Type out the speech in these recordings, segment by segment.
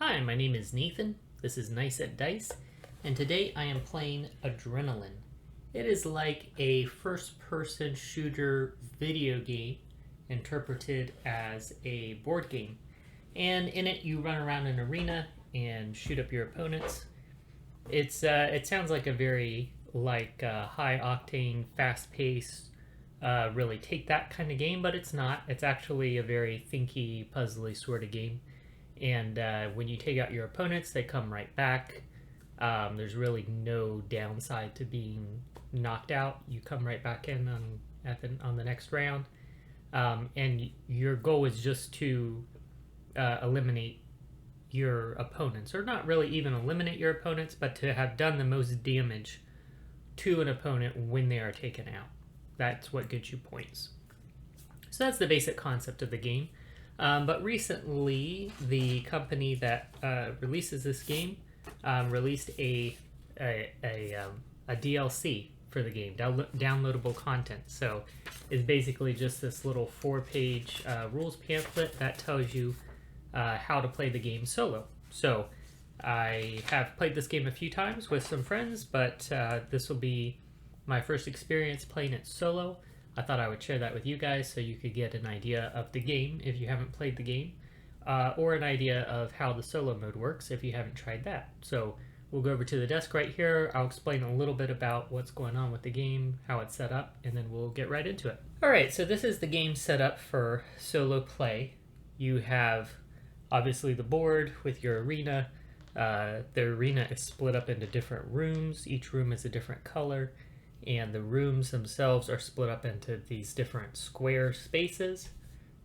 Hi, my name is Nathan. This is Nice at Dice, and today I am playing Adrenaline. It is like a first-person shooter video game interpreted as a board game. And in it, you run around an arena and shoot up your opponents. It sounds like a very high-octane, fast-paced, really take that kind of game, but it's not. It's actually a very thinky, puzzly sort of game. And when you take out your opponents, they come right back. There's really no downside to being knocked out. You come right back in on the next round. And your goal is just to eliminate your opponents, or not really even eliminate your opponents, but to have done the most damage to an opponent when they are taken out. That's what gets you points. So that's the basic concept of the game. But recently, the company that releases this game released a DLC for the game, downloadable content. So it's basically just this little 4-page rules pamphlet that tells you how to play the game solo. So I have played this game a few times with some friends, but this will be my first experience playing it solo. I thought I would share that with you guys so you could get an idea of the game if you haven't played the game, or an idea of how the solo mode works if you haven't tried that. So we'll go over to the desk right here. I'll explain a little bit about what's going on with the game, how it's set up, and then we'll get right into it. Alright, so this is the game set up for solo play. You have obviously the board with your arena. The arena is split up into different rooms. Each room is a different color. And the rooms themselves are split up into these different square spaces.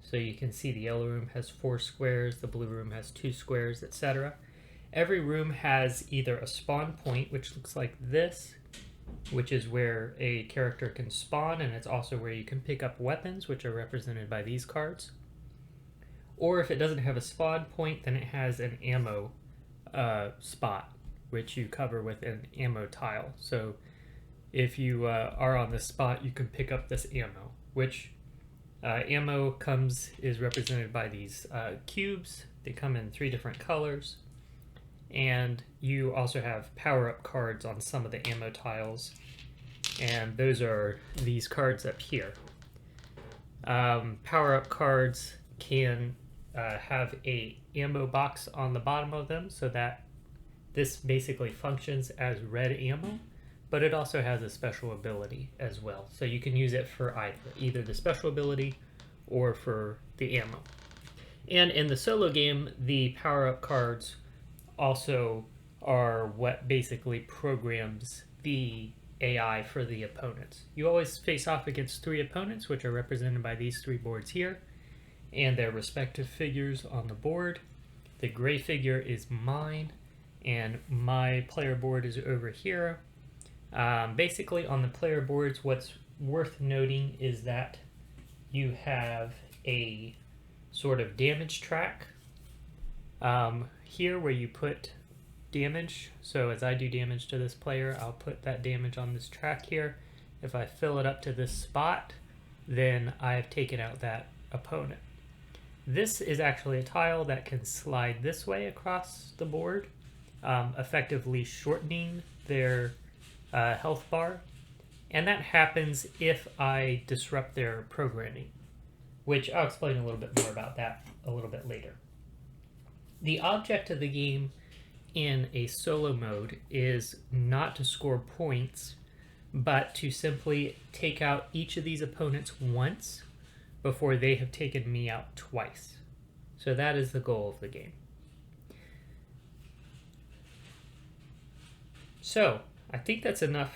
So you can see the yellow room has 4 squares, the blue room has 2 squares, etc. Every room has either a spawn point, which looks like this, which is where a character can spawn, and it's also where you can pick up weapons, which are represented by these cards. Or if it doesn't have a spawn point, then it has an ammo spot, which you cover with an ammo tile. So if you are on this spot, you can pick up this ammo, which ammo is represented by these cubes. They come in 3 different colors, and you also have power-up cards on some of the ammo tiles, and those are these cards up here. Power-up cards can have a ammo box on the bottom of them, so that this basically functions as red ammo. But it also has a special ability as well. So you can use it for either the special ability or for the ammo. And in the solo game, the power-up cards also are what basically programs the AI for the opponents. You always face off against 3 opponents, which are represented by these 3 boards here, and their respective figures on the board. The gray figure is mine, and my player board is over here. Basically on the player boards, what's worth noting is that you have a sort of damage track here where you put damage. So as I do damage to this player, I'll put that damage on this track here. If I fill it up to this spot, then I have taken out that opponent. This is actually a tile that can slide this way across the board, effectively shortening their health bar, and that happens if I disrupt their programming, which I'll explain a little bit more about that a little bit later. The object of the game in a solo mode is not to score points, but to simply take out each of these opponents once before they have taken me out twice. So that is the goal of the game. So I think that's enough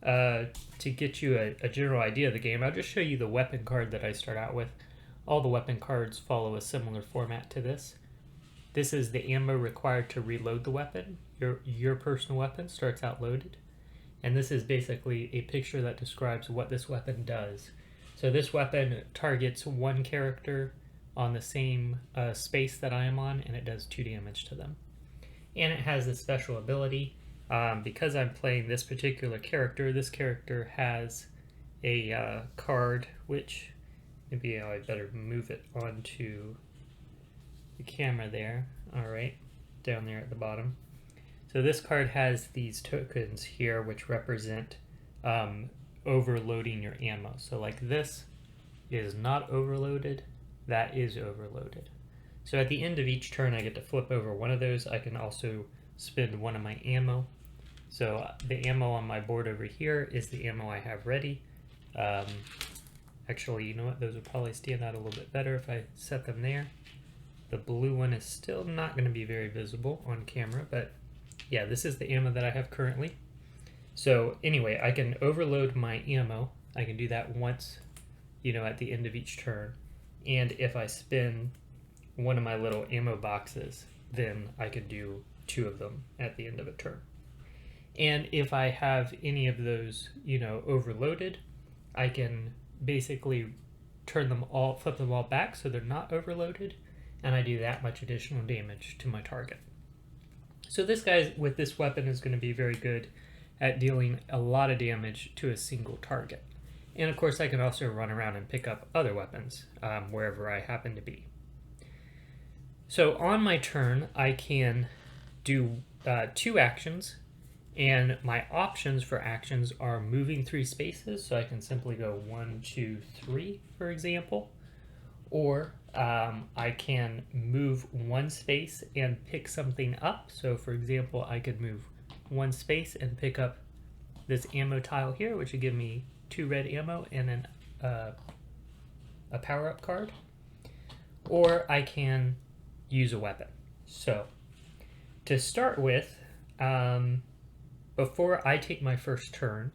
to get you a general idea of the game. I'll just show you the weapon card that I start out with. All the weapon cards follow a similar format to this. This is the ammo required to reload the weapon. Your personal weapon starts out loaded. And this is basically a picture that describes what this weapon does. So this weapon targets one character on the same space that I am on, and it does 2 damage to them. And it has this special ability. Because I'm playing this particular character, this character has a card, which maybe I better move it onto the camera there. Alright. down there at the bottom. So this card has these tokens here which represent overloading your ammo. So like this is not overloaded, that is overloaded. So at the end of each turn I get to flip over one of those. I can also spend one of my ammo. So the ammo on my board over here is the ammo I have ready. Actually, you know what? Those would probably stand out a little bit better if I set them there. The blue one is still not going to be very visible on camera, but yeah, this is the ammo that I have currently. So anyway, I can overload my ammo. I can do that once, you know, at the end of each turn. And if I spin one of my little ammo boxes, then I could do 2 of them at the end of a turn. And if I have any of those, you know, overloaded, I can basically flip them all back so they're not overloaded, and I do that much additional damage to my target. So this guy with this weapon is going to be very good at dealing a lot of damage to a single target. And of course I can also run around and pick up other weapons wherever I happen to be. So on my turn I can do 2 actions, and my options for actions are moving 3 spaces, so I can simply go 1, 2, 3, for example. Or I can move 1 space and pick something up. So for example, I could move 1 space and pick up this ammo tile here, which would give me 2 red ammo and then a power-up card. Or I can use a weapon. So to start with, before I take my first turn,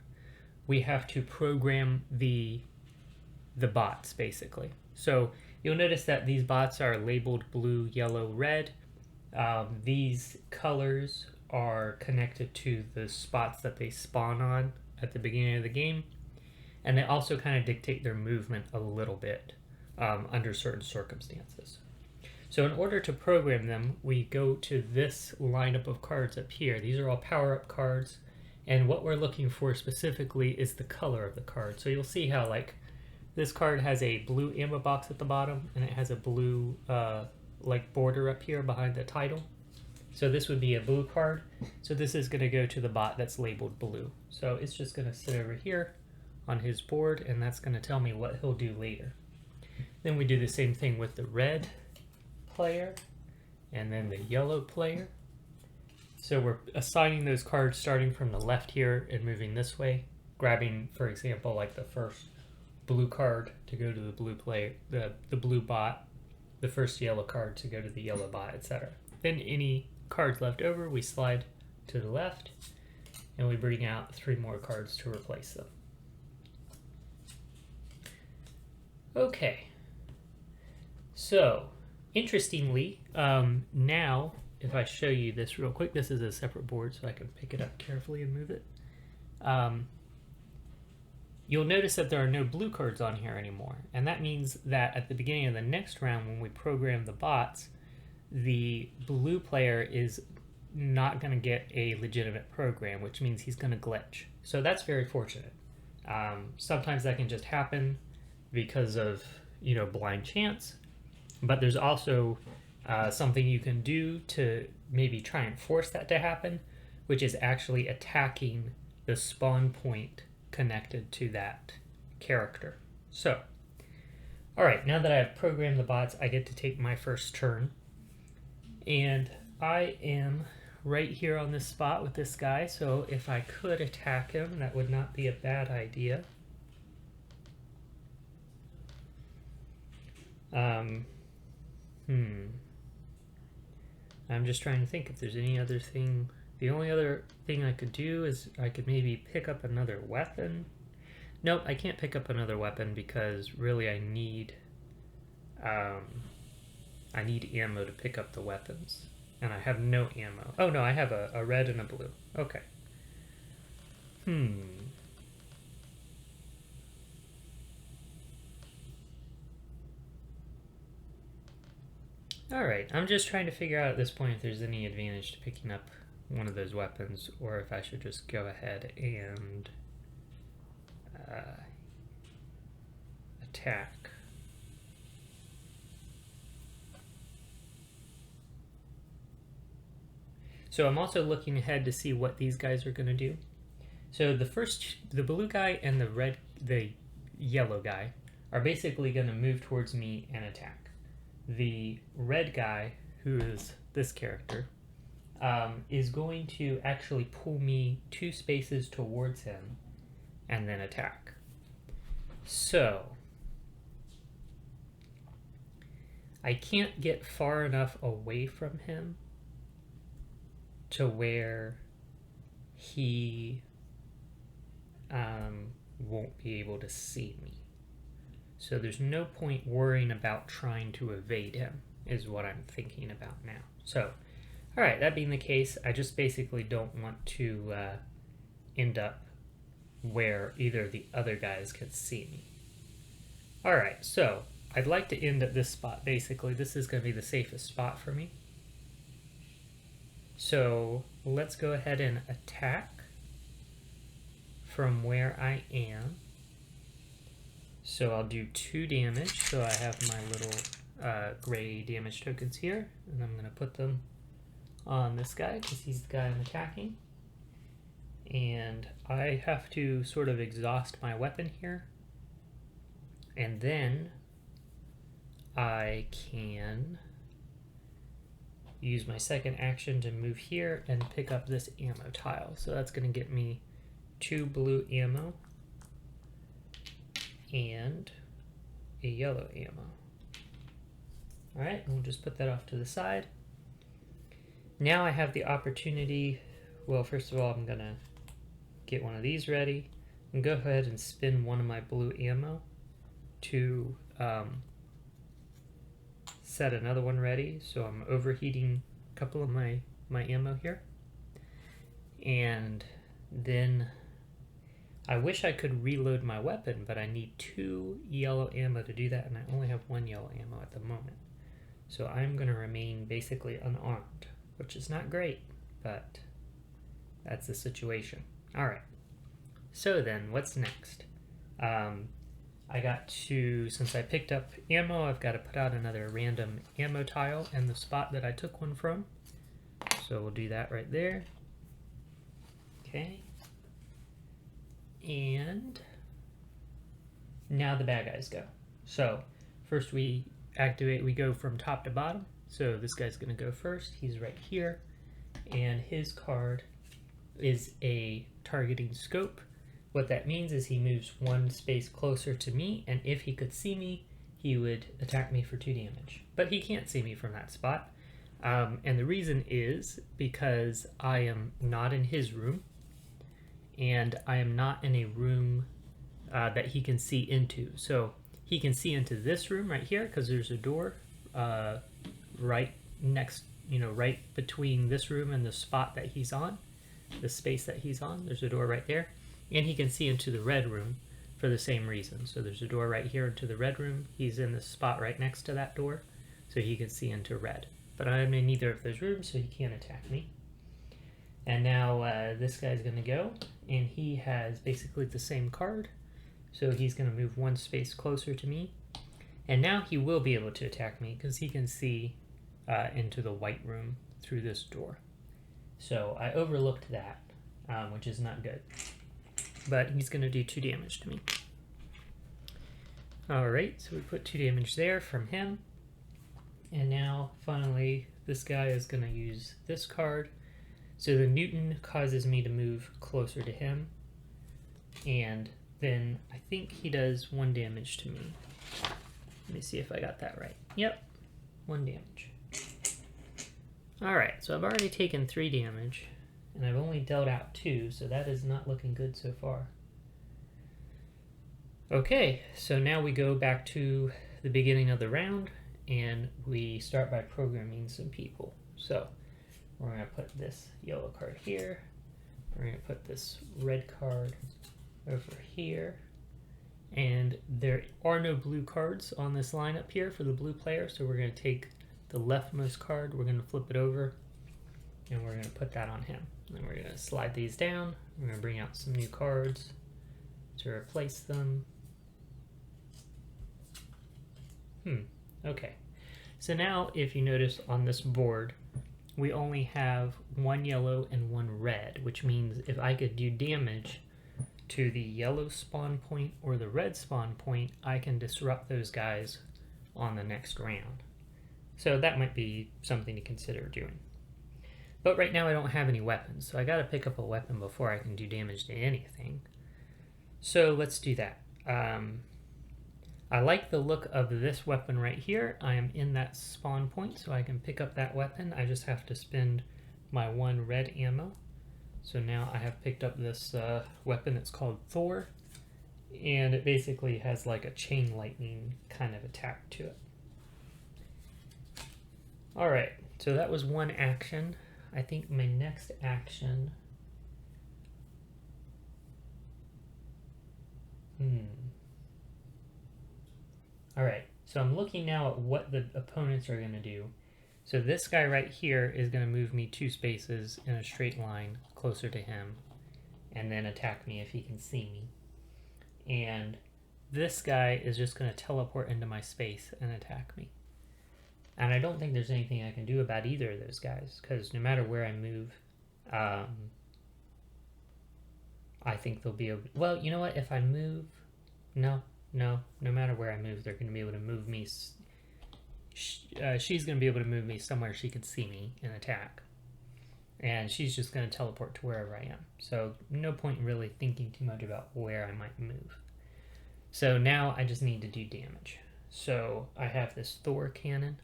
we have to program the bots, basically. So you'll notice that these bots are labeled blue, yellow, red. These colors are connected to the spots that they spawn on at the beginning of the game, and they also kind of dictate their movement a little bit under certain circumstances. So in order to program them, we go to this lineup of cards up here. These are all power-up cards, and what we're looking for specifically is the color of the card. So you'll see how, like, this card has a blue ammo box at the bottom, and it has a blue like border up here behind the title. So this would be a blue card. So this is going to go to the bot that's labeled blue. So it's just going to sit over here on his board, and that's going to tell me what he'll do later. Then we do the same thing with the red player and then the yellow player. So we're assigning those cards starting from the left here and moving this way, grabbing, for example, like the first blue card to go to the blue player, the blue bot, the first yellow card to go to the yellow bot, etc. Then any cards left over, we slide to the left, and we bring out 3 more cards to replace them. Okay, so interestingly, now if I show you this real quick, this is a separate board so I can pick it up carefully and move it. You'll notice that there are no blue cards on here anymore, and that means that at the beginning of the next round when we program the bots, the blue player is not going to get a legitimate program, which means he's going to glitch. So that's very fortunate. Sometimes that can just happen because of, you know, blind chance, but there's also something you can do to maybe try and force that to happen, which is actually attacking the spawn point connected to that character. So, alright, now that I've programmed the bots, I get to take my first turn. And I am right here on this spot with this guy, so if I could attack him, that would not be a bad idea. I'm just trying to think if there's any other thing. The only other thing I could do is I could maybe pick up another weapon. Nope, I can't pick up another weapon because really I need ammo to pick up the weapons. And I have no ammo. Oh no, I have a red and a blue. Okay. Alright, I'm just trying to figure out at this point if there's any advantage to picking up one of those weapons, or if I should just go ahead and attack. So I'm also looking ahead to see what these guys are going to do. So the blue guy and the yellow guy are basically going to move towards me and attack. The red guy, who is this character, is going to actually pull me 2 spaces towards him and then attack. So I can't get far enough away from him to where he won't be able to see me. So there's no point worrying about trying to evade him, is what I'm thinking about now. So, alright, that being the case, I just basically don't want to end up where either the other guys can see me. Alright, so I'd like to end at this spot, basically. This is going to be the safest spot for me. So let's go ahead and attack from where I am. So I'll do 2 damage, so I have my little gray damage tokens here, and I'm going to put them on this guy, because he's the guy I'm attacking. And I have to sort of exhaust my weapon here, and then I can use my second action to move here and pick up this ammo tile. So that's going to get me 2 blue ammo and a yellow ammo. Alright, we'll just put that off to the side. Now I have the opportunity, well, first of all, I'm going to get one of these ready and go ahead and spin one of my blue ammo to set another one ready. So I'm overheating a couple of my ammo here. And then I wish I could reload my weapon, but I need 2 yellow ammo to do that, and I only have 1 yellow ammo at the moment. So I'm going to remain basically unarmed, which is not great, but that's the situation. Alright, so then what's next? I got to, since I picked up ammo, I've got to put out another random ammo tile in the spot that I took one from. So we'll do that right there. Okay. And now the bad guys go. So first we go from top to bottom. So this guy's going to go first. He's right here. And his card is a targeting scope. What that means is he moves 1 space closer to me, and if he could see me, he would attack me for 2 damage. But he can't see me from that spot. And the reason is because I am not in his room, and I am not in a room that he can see into. So he can see into this room right here, because there's a door right next, right between this room and the spot that he's on, the space that he's on. There's a door right there. And he can see into the red room for the same reason. So there's a door right here into the red room. He's in the spot right next to that door, so he can see into red. But I'm in neither of those rooms, so he can't attack me. And now this guy's going to go, and he has basically the same card. So he's going to move 1 space closer to me. And now he will be able to attack me, because he can see into the white room through this door. So I overlooked that, which is not good. But he's going to do 2 damage to me. Alright, so we put 2 damage there from him. And now, finally, this guy is going to use this card. So the Newton causes me to move closer to him. And then I think he does 1 damage to me. Let me see if I got that right. Yep, 1 damage. Alright, so I've already taken 3 damage. And I've only dealt out 2, so that is not looking good so far. Okay, so now we go back to the beginning of the round, and we start by programming some people. So we're going to put this yellow card here. We're going to put this red card over here. And there are no blue cards on this lineup here for the blue player, so we're going to take the leftmost card, we're going to flip it over, and we're going to put that on him. And we're going to slide these down. We're going to bring out some new cards to replace them. Okay. So now, if you notice on this board, we only have one yellow and one red, which means if I could do damage to the yellow spawn point or the red spawn point, I can disrupt those guys on the next round. So that might be something to consider doing. But right now I don't have any weapons, so I gotta pick up a weapon before I can do damage to anything. So let's do that. I like the look of this weapon right here. I am in that spawn point, so I can pick up that weapon. I just have to spend my one red ammo. So now I have picked up this weapon. It's called Thor, and it basically has like a chain lightning kind of attack to it. Alright, so that was one action. I think my next action... Alright, so I'm looking now at what the opponents are going to do. So this guy right here is going to move me 2 spaces in a straight line closer to him, and then attack me if he can see me. And this guy is just going to teleport into my space and attack me. And I don't think there's anything I can do about either of those guys, because no matter where I move, I think they'll be able to... Well, you know what? If I move... No matter where I move, they're going to be able to move me... she's going to be able to move me somewhere she can see me and attack. And she's just going to teleport to wherever I am. So no point in really thinking too much about where I might move. So now I just need to do damage. So I have this Thor cannon.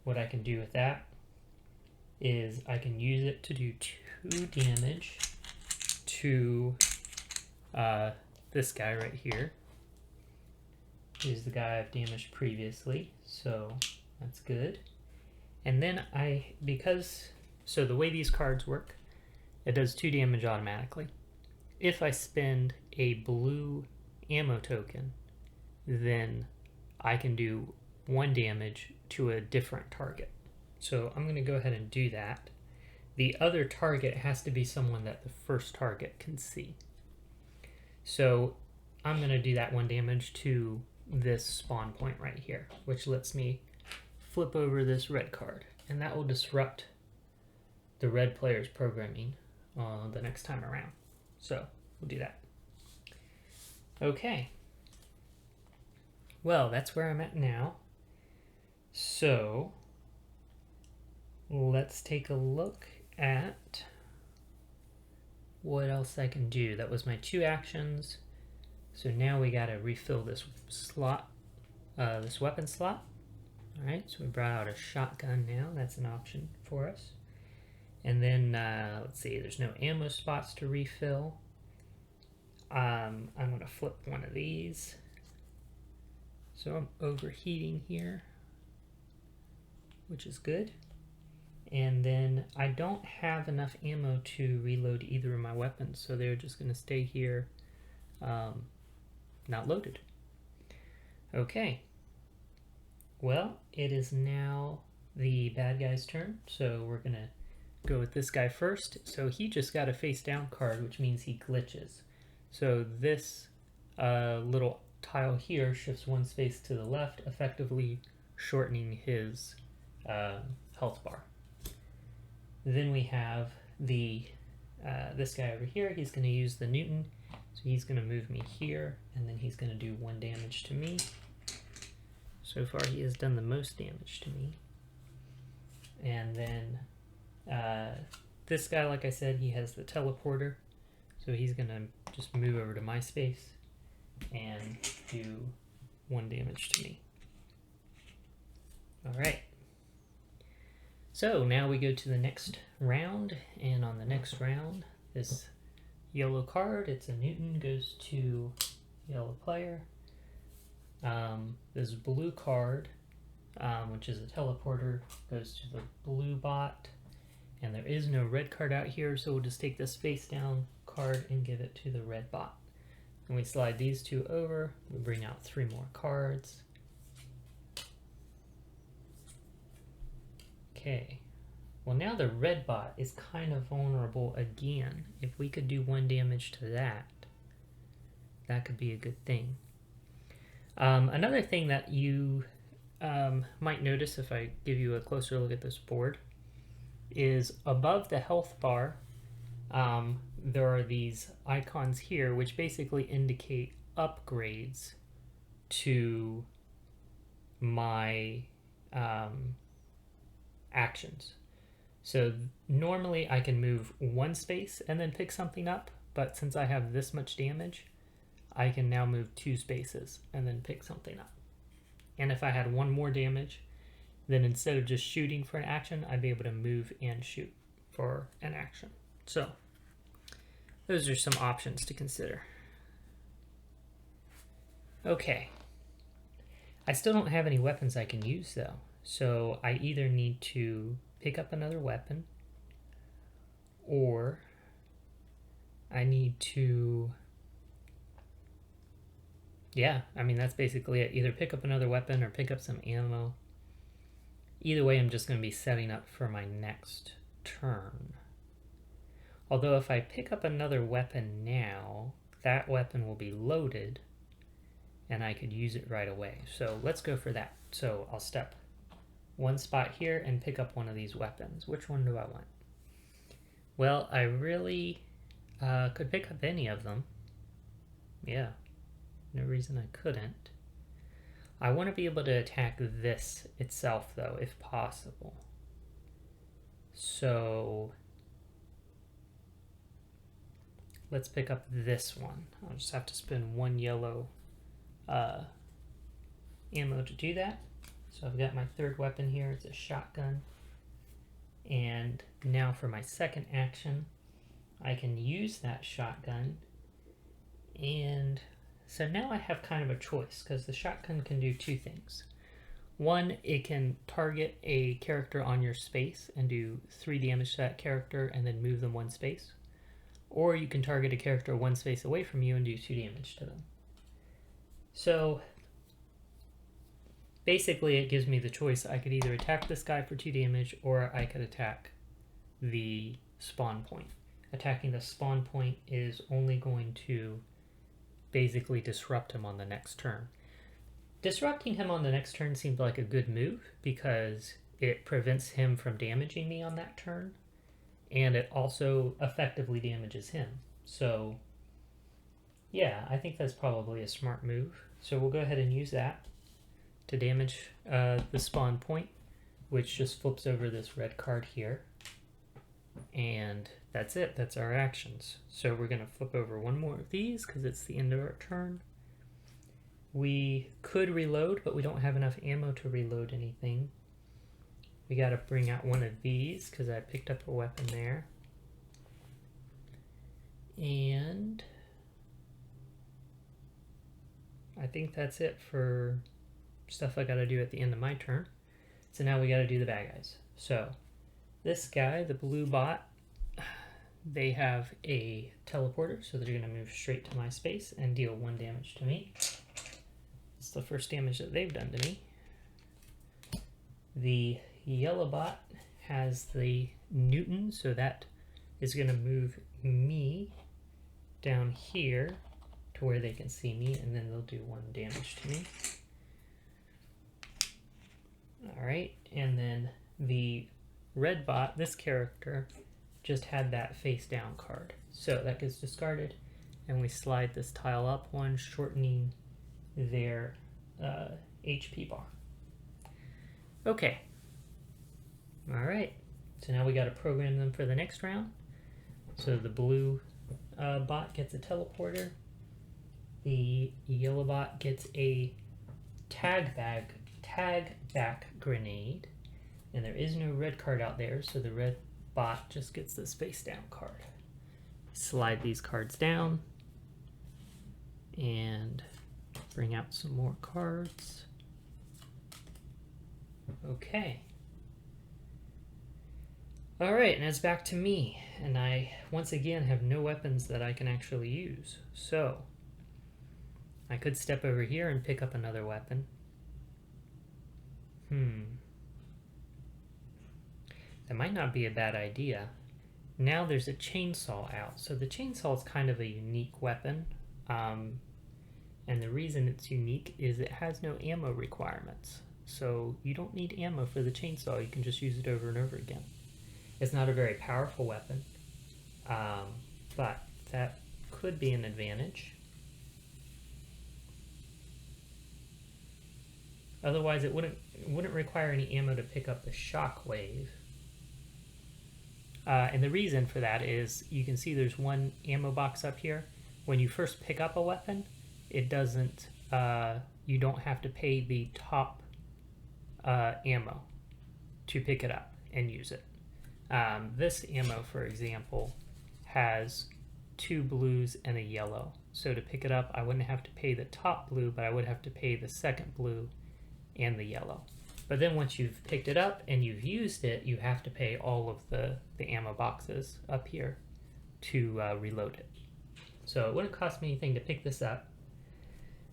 What I can do with that is I can use it to do 2 damage to this guy right here. He's the guy I've damaged previously, so that's good. And then so the way these cards work, it does 2 damage automatically. If I spend a blue ammo token, then I can do 1 damage to a different target. So I'm going to go ahead and do that. The other target has to be someone that the first target can see. So I'm going to do that 1 damage to this spawn point right here, which lets me flip over this red card, and that will disrupt the red player's programming the next time around. So we'll do that. Okay. Well, that's where I'm at now. So let's take a look at what else I can do. That was my 2 actions. So now we gotta refill this slot, this weapon slot. Alright, so we brought out a shotgun now. That's an option for us. And then, let's see, there's no ammo spots to refill. I'm gonna flip one of these. So I'm overheating here, which is good. And then I don't have enough ammo to reload either of my weapons, so they're just gonna stay here, not loaded. Okay. Well, it is now the bad guy's turn, so we're gonna go with this guy first. So he just got a face down card, which means he glitches. So this little tile here shifts 1 space to the left, effectively shortening his health bar. Then we have this guy over here. He's going to use the Newton, so he's going to move me here, and then he's going to do 1 damage to me. So far he has done the most damage to me. And then this guy, like I said, he has the teleporter, so he's going to just move over to my space and do 1 damage to me. Alright. So now we go to the next round, and on the next round, this yellow card, it's a Newton, goes to yellow player. This blue card, which is a teleporter, goes to the blue bot, and there is no red card out here, so we'll just take this face down card and give it to the red bot. And we slide these 2 over, we bring out 3 more cards. Okay, well now the red bot is kind of vulnerable again. If we could do 1 damage to that, that could be a good thing. Another thing that you might notice if I give you a closer look at this board is above the health bar, there are these icons here which basically indicate upgrades to my actions. So normally I can move one space and then pick something up, but since I have this much damage, I can now move 2 spaces and then pick something up. And if I had 1 more damage, then instead of just shooting for an action, I'd be able to move and shoot for an action. So those are some options to consider. Okay. I still don't have any weapons I can use though. So I either need to pick up another weapon, or I need to, yeah, I mean that's basically it. Either pick up another weapon or pick up some ammo. Either way, I'm just going to be setting up for my next turn. Although if I pick up another weapon now, that weapon will be loaded and I could use it right away. So let's go for that. So I'll step 1 spot here and pick up one of these weapons. Which one do I want? Well, I really could pick up any of them. Yeah, no reason I couldn't. I want to be able to attack this itself though, if possible. So let's pick up this one. I'll just have to spend 1 yellow ammo to do that. So I've got my 3rd weapon here. It's a shotgun. And now for my second action, I can use that shotgun. And so now I have kind of a choice, because the shotgun can do 2 things. One, it can target a character on your space and do 3 damage to that character and then move them 1 space. Or you can target a character 1 space away from you and do 2 damage to them. So basically it gives me the choice. I could either attack this guy for 2 damage, or I could attack the spawn point. Attacking the spawn point is only going to basically disrupt him on the next turn. Disrupting him on the next turn seemed like a good move because it prevents him from damaging me on that turn, and it also effectively damages him. So yeah, I think that's probably a smart move. So we'll go ahead and use that to damage the spawn point, which just flips over this red card here. And that's it. That's our actions. So we're going to flip over 1 more of these because it's the end of our turn. We could reload, but we don't have enough ammo to reload anything. We got to bring out 1 of these because I picked up a weapon there. And I think that's it for stuff I got to do at the end of my turn. So now we got to do the bad guys. So this guy, the blue bot, they have a teleporter, so they're going to move straight to my space and deal 1 damage to me. It's the first damage that they've done to me. The yellow bot has the Newton, so that is going to move me down here to where they can see me, and then they'll do 1 damage to me. Alright, and then the red bot, this character, just had that face down card. So that gets discarded, and we slide this tile up 1, shortening their HP bar. Okay. Alright, so now we got to program them for the next round. So the blue bot gets a teleporter. The yellow bot gets a tag back grenade. And there is no red card out there, so the red bot just gets this face down card. Slide these cards down and bring out some more cards. Okay. Alright, and it's back to me, and I once again have no weapons that I can actually use. So I could step over here and pick up another weapon. That might not be a bad idea. Now there's a chainsaw out. So the chainsaw is kind of a unique weapon. And the reason it's unique is it has no ammo requirements. So you don't need ammo for the chainsaw. You can just use it over and over again. It's not a very powerful weapon, but that could be an advantage. Otherwise, it wouldn't require any ammo to pick up the shockwave. And the reason for that is you can see there's one ammo box up here. When you first pick up a weapon, it doesn't. You don't have to pay the top ammo to pick it up and use it. This ammo, for example, has 2 blues and a yellow. So to pick it up, I wouldn't have to pay the top blue, but I would have to pay the second blue and the yellow. But then once you've picked it up and you've used it, you have to pay all of the ammo boxes up here to reload it. So it wouldn't cost me anything to pick this up.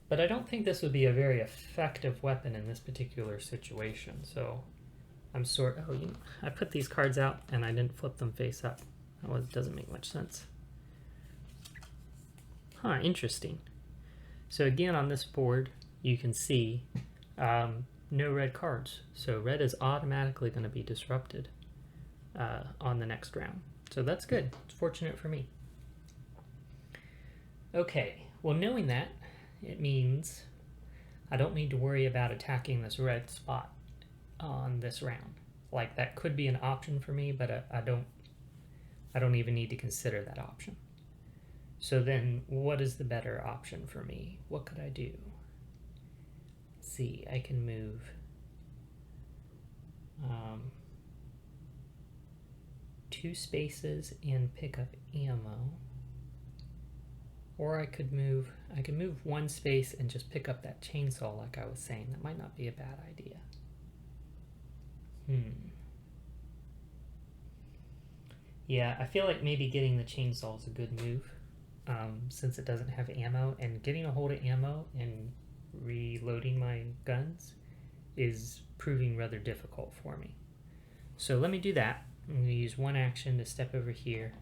But I don't think this would be a very effective weapon in this particular situation. So I'm I put these cards out and I didn't flip them face up. That doesn't make much sense. Huh, interesting. So again, on this board, you can see no red cards. So red is automatically going to be disrupted on the next round. So that's good. It's fortunate for me. Okay, well, knowing that, it means I don't need to worry about attacking this red spot on this round. Like, that could be an option for me, but I don't even need to consider that option. So then, what is the better option for me? What could I do? Let's see, I can move 2 spaces and pick up ammo. Or I could move 1 space and just pick up that chainsaw like I was saying. That might not be a bad idea. Yeah, I feel like maybe getting the chainsaw is a good move, since it doesn't have ammo, and getting a hold of ammo and reloading my guns is proving rather difficult for me. So let me do that. I'm going to use 1 action to step over here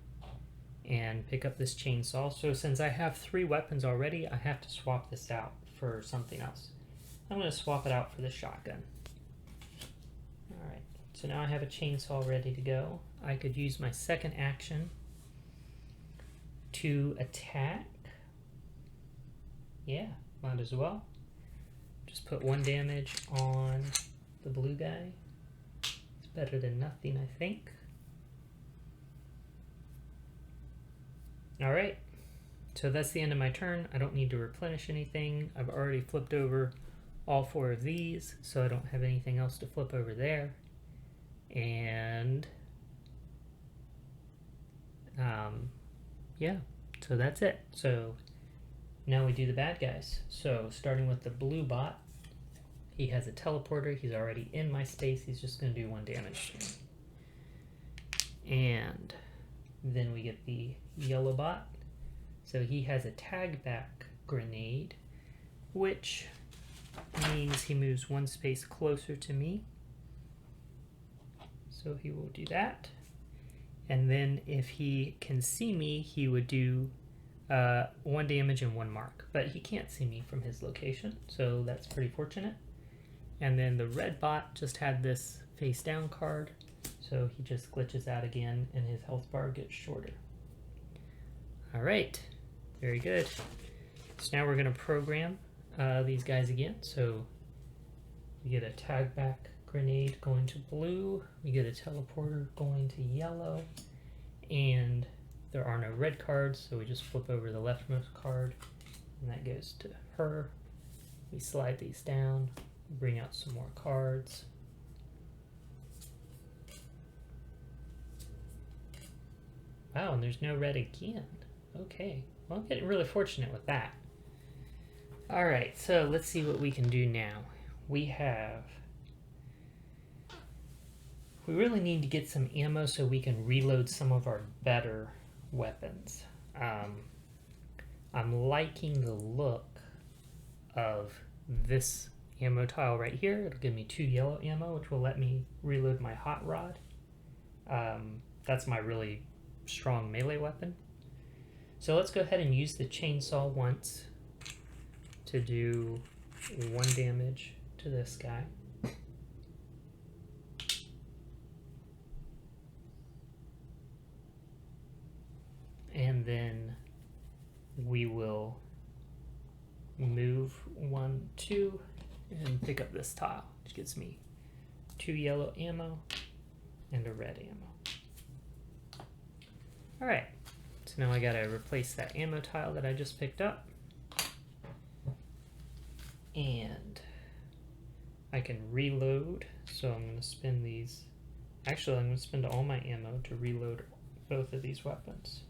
and pick up this chainsaw. So since I have 3 weapons already, I have to swap this out for something else. I'm going to swap it out for the shotgun. Alright, so now I have a chainsaw ready to go. I could use my second action to attack. Yeah, might as well. Just put 1 damage on the blue guy. It's better than nothing, I think. Alright, so that's the end of my turn. I don't need to replenish anything. I've already flipped over all 4 of these, so I don't have anything else to flip over there. And yeah, so that's it. So now we do the bad guys. So starting with the blue bot, he has a teleporter. He's already in my space. He's just going to do 1 damage to me. And then we get the yellow bot. So he has a tag back grenade, which means he moves 1 space closer to me. So he will do that. And then if he can see me, he would do 1 damage and 1 mark. But he can't see me from his location, so that's pretty fortunate. And then the red bot just had this face down card, so he just glitches out again and his health bar gets shorter. Alright, very good. So now we're going to program these guys again. So we get a tag back grenade going to blue, we get a teleporter going to yellow, and there are no red cards, so we just flip over the leftmost card, and that goes to her. We slide these down, bring out some more cards. Wow, and there's no red again. Okay, well, I'm getting really fortunate with that. Alright, so let's see what we can do now. We really need to get some ammo so we can reload some of our better weapons. I'm liking the look of this ammo tile right here. It'll give me 2 yellow ammo, which will let me reload my hot rod. That's my really strong melee weapon. So let's go ahead and use the chainsaw once to do 1 damage to this guy. And then we will move 1, 2, and pick up this tile, which gives me 2 yellow ammo and a red ammo. Alright, so now I gotta replace that ammo tile that I just picked up. And I can reload, so I'm gonna spend these. Actually, I'm gonna spend all my ammo to reload both of these weapons.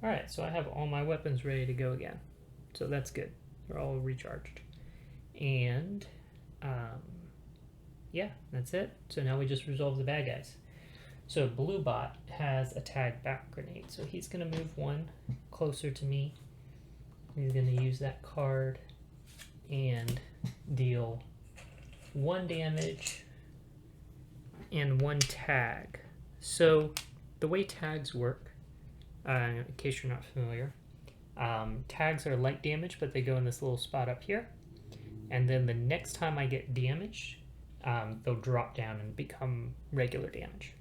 Alright, so I have all my weapons ready to go again. So that's good. They're all recharged. And, yeah, that's it. So now we just resolve the bad guys. So Blue Bot has a tag back grenade. So he's going to move 1 closer to me. He's going to use that card and deal 1 damage and 1 tag. So the way tags work, in case you're not familiar, tags are light damage, but they go in this little spot up here. And then the next time I get damage, they'll drop down and become regular damage.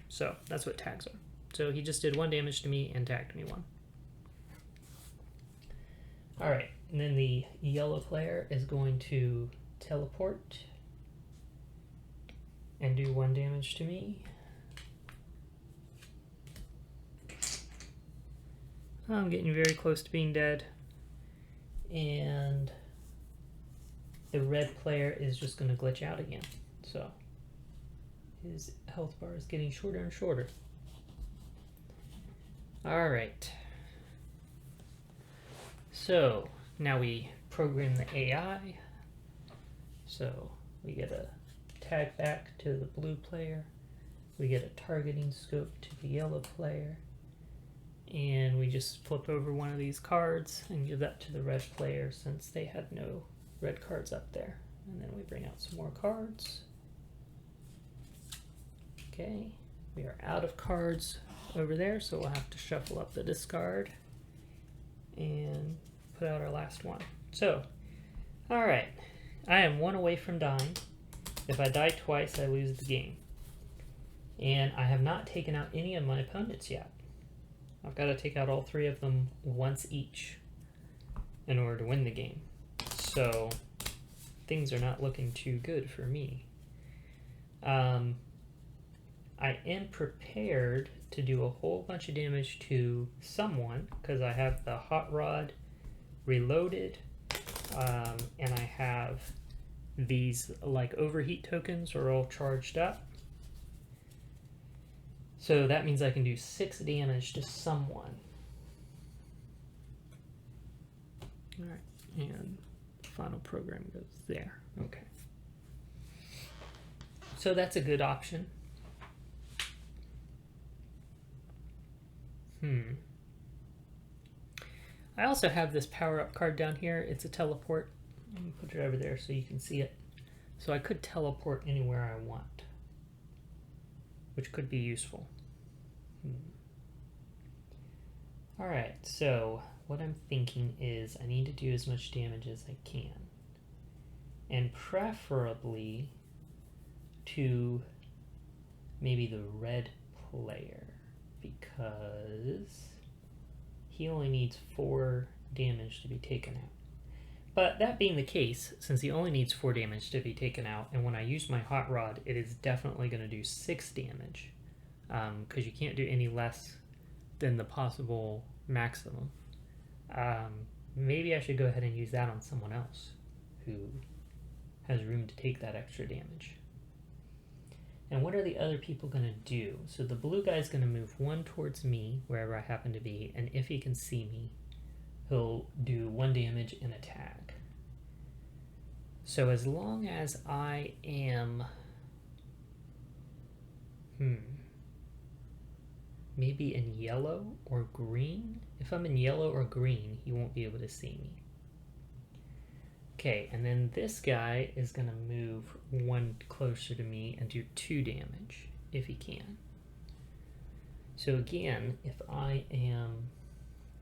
So that's what tags are. So he just did 1 damage to me and tagged me 1. Alright, and then the yellow player is going to teleport and do 1 damage to me. I'm getting very close to being dead. And the red player is just going to glitch out again. So his health bar is getting shorter and shorter. Alright. So now we program the AI. So we get a tag back to the blue player. We get a targeting scope to the yellow player. And we just flip over one of these cards and give that to the red player since they had no red cards up there. And then we bring out some more cards. Okay, we are out of cards over there, so we'll have to shuffle up the discard and put out our last one. So, alright, I am 1 away from dying. If I die twice, I lose the game. And I have not taken out any of my opponents yet. I've got to take out all 3 of them once each in order to win the game. So things are not looking too good for me. I am prepared to do a whole bunch of damage to someone because I have the hot rod reloaded, and I have these like overheat tokens are all charged up. So that means I can do 6 damage to someone. Alright, and final program goes there. Okay. So that's a good option. I also have this power-up card down here. It's a teleport. Let me put it over there so you can see it. So I could teleport anywhere I want, which could be useful. Alright, so what I'm thinking is I need to do as much damage as I can. And preferably to maybe the red player, because he only needs 4 damage to be taken out. But that being the case, since he only needs 4 damage to be taken out, and when I use my hot rod, it is definitely going to do 6 damage, because you can't do any less than the possible maximum. Maybe I should go ahead and use that on someone else who has room to take that extra damage. And what are the other people going to do? So the blue guy's going to move 1 towards me, wherever I happen to be, and if he can see me, he'll do 1 damage and a tag. So as long as I am... maybe in yellow or green? If I'm in yellow or green, he won't be able to see me. Okay, and then this guy is going to move 1 closer to me and do 2 damage, if he can. So again, if I am...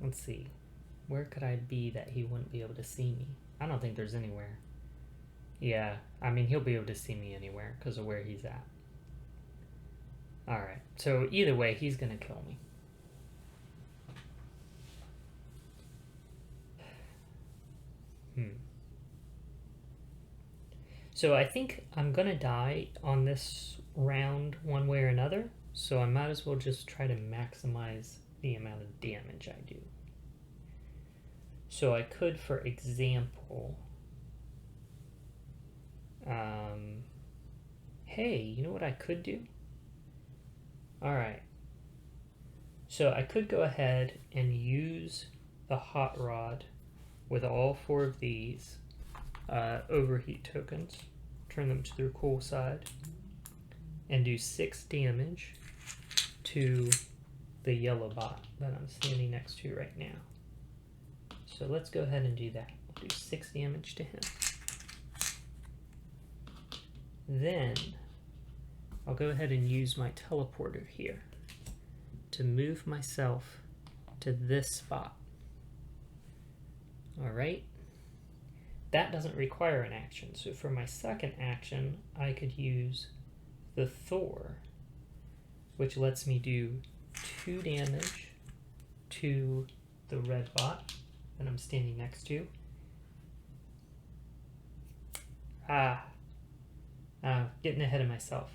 let's see. Where could I be that he wouldn't be able to see me? I don't think there's anywhere. Yeah, I mean, he'll be able to see me anywhere because of where he's at. Alright, so either way, he's going to kill me. So I think I'm gonna die on this round one way or another, so I might as well just try to maximize the amount of damage I do. So I could, for example, hey, you know what I could do? Alright, so I could go ahead and use the hot rod with all 4 of these overheat tokens, turn them to their cool side, and do 6 damage to the yellow bot that I'm standing next to right now. So let's go ahead and do that. We'll do 6 damage to him. Then I'll go ahead and use my teleporter here to move myself to this spot. Alright, that doesn't require an action, so for my second action I could use the Thor, which lets me do 2 damage to the red bot that I'm standing next to. Getting ahead of myself.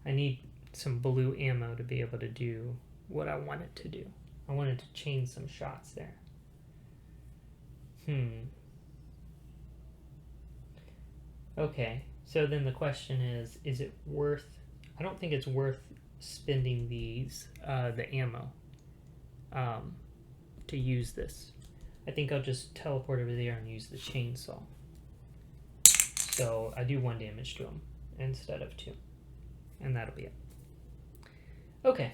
I need some blue ammo to be able to do what I want it to do. I wanted to chain some shots there. Okay, so then the question is it worth... I don't think it's worth spending these, the ammo, to use this. I think I'll just teleport over there and use the chainsaw. So I do 1 damage to him instead of 2. And that'll be it. Okay.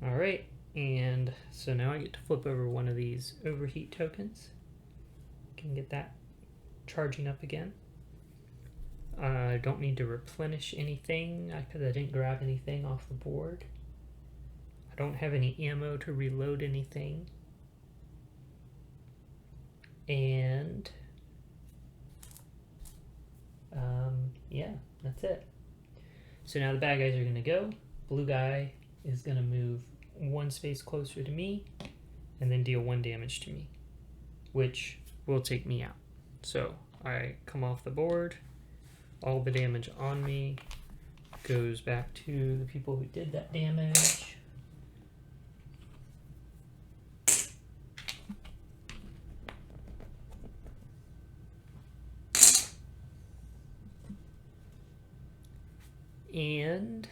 Alright, and so now I get to flip over one of these overheat tokens. Can get that charging up again. I don't need to replenish anything because I didn't grab anything off the board. I don't have any ammo to reload anything. And yeah, that's it. So now the bad guys are going to go. Blue guy is going to move 1 space closer to me and then deal 1 damage to me, which will take me out. So I come off the board. All the damage on me goes back to the people who did that damage. And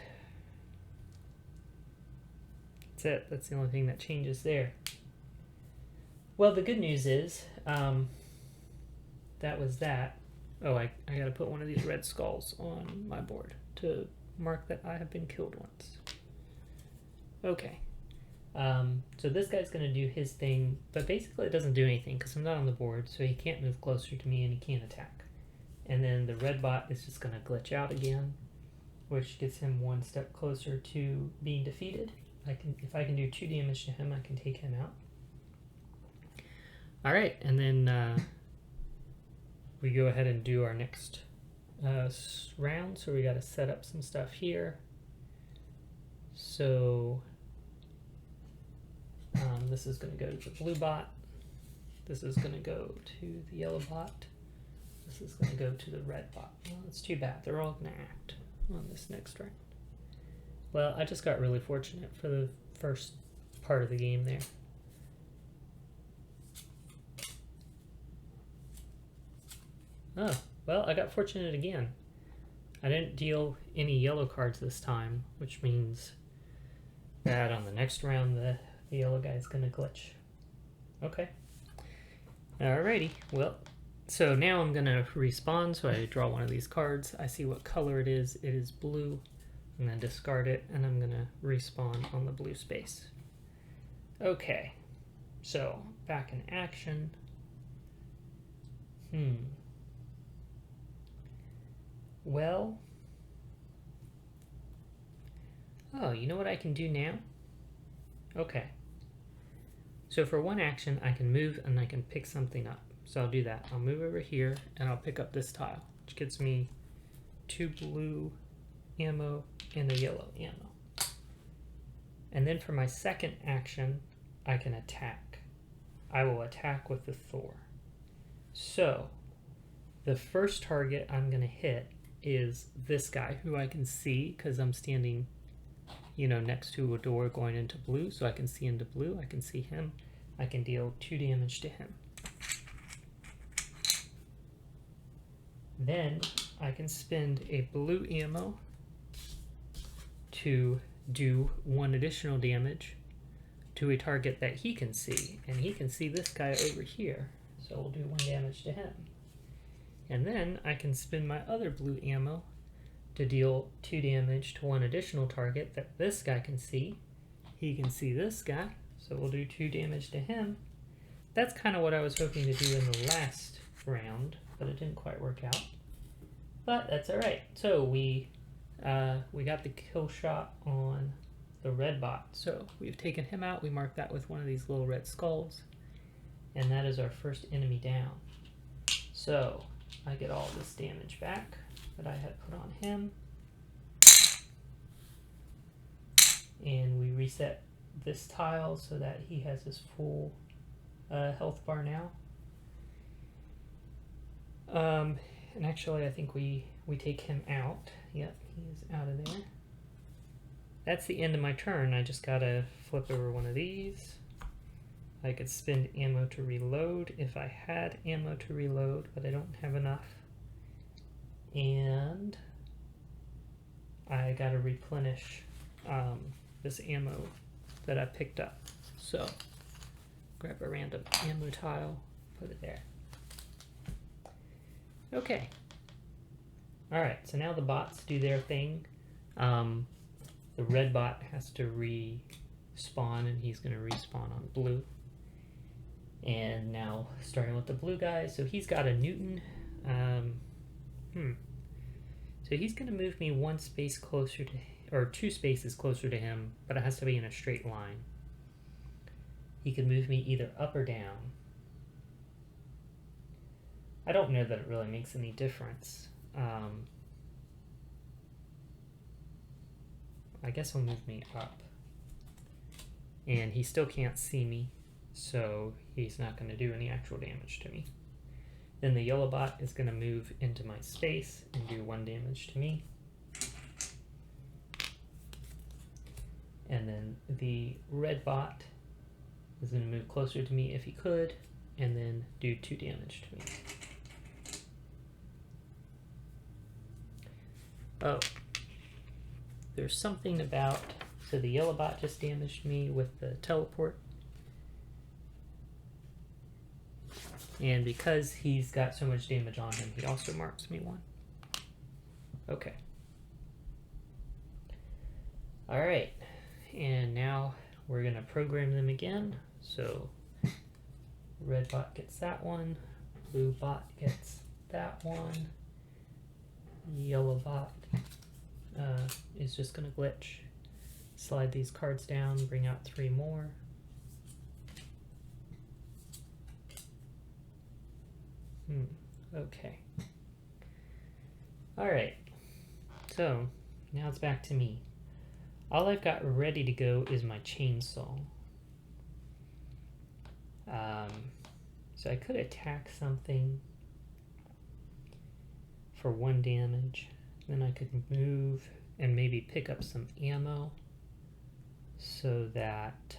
that's it. That's the only thing that changes there. Well, the good news is that was that. Oh, I gotta put one of these red skulls on my board to mark that I have been killed once. Okay. So this guy's gonna do his thing, but basically it doesn't do anything because I'm not on the board, so he can't move closer to me and he can't attack. And then the red bot is just gonna glitch out again, which gets him 1 step closer to being defeated. If I can do 2 damage to him, I can take him out. Alright, and then we go ahead and do our next round. So we got to set up some stuff here. So this is going to go to the blue bot. This is going to go to the yellow bot. This is going to go to the red bot. Well, it's too bad. They're all going to act on this next round. Well, I just got really fortunate for the first part of the game there. Oh, well, I got fortunate again. I didn't deal any yellow cards this time, which means that on the next round, the yellow guy's gonna glitch. Okay. Alrighty, well, so now I'm gonna respawn, so I draw one of these cards. I see what color it is. It is blue. I'm gonna discard it, and I'm gonna respawn on the blue space. Okay, so back in action. Well, oh, you know what I can do now? Okay. So for 1 action, I can move and I can pick something up. So I'll do that. I'll move over here and I'll pick up this tile, which gets me 2 blue ammo and a yellow ammo. And then for my second action, I can attack. I will attack with the Thor. So the first target I'm going to hit is this guy who I can see because I'm standing, you know, next to a door going into blue, so I can see into blue. I can see him. I can deal 2 damage to him. Then I can spend a blue ammo to do 1 additional damage to a target that he can see, and he can see this guy over here, so we'll do 1 damage to him. And then I can spend my other blue ammo to deal 2 damage to 1 additional target that this guy can see. He can see this guy, so we'll do 2 damage to him. That's kind of what I was hoping to do in the last round, but it didn't quite work out. But that's alright. So we got the kill shot on the red bot. So we've taken him out. We marked that with one of these little red skulls. And that is our first enemy down. So I get all this damage back that I had put on him. And we reset this tile so that he has his full health bar now. And actually I think we take him out. Yep, he's out of there. That's the end of my turn. I just gotta flip over one of these. I could spend ammo to reload if I had ammo to reload, but I don't have enough. And I gotta replenish this ammo that I picked up. So grab a random ammo tile, put it there. Okay. Alright, so now the bots do their thing. The red bot has to respawn, and he's going to respawn on blue. And now, starting with the blue guy, so he's got a Newton. So he's going to move me 1 space closer to, or 2 spaces closer to him, but it has to be in a straight line. He can move me either up or down. I don't know that it really makes any difference. I guess he'll move me up. And he still can't see me, so he's not going to do any actual damage to me. Then the yellow bot is going to move into my space and do 1 damage to me. And then the red bot is going to move closer to me if he could, and then do 2 damage to me. Oh, there's something about, so the yellow bot just damaged me with the teleport. And because he's got so much damage on him, he also marks me 1. Okay. Alright, and now we're going to program them again. So red bot gets that one, blue bot gets that one, yellow bot is just going to glitch. Slide these cards down, bring out 3 more. Okay. Alright, so now it's back to me. All I've got ready to go is my chainsaw. So I could attack something for 1 damage. Then I could move and maybe pick up some ammo so that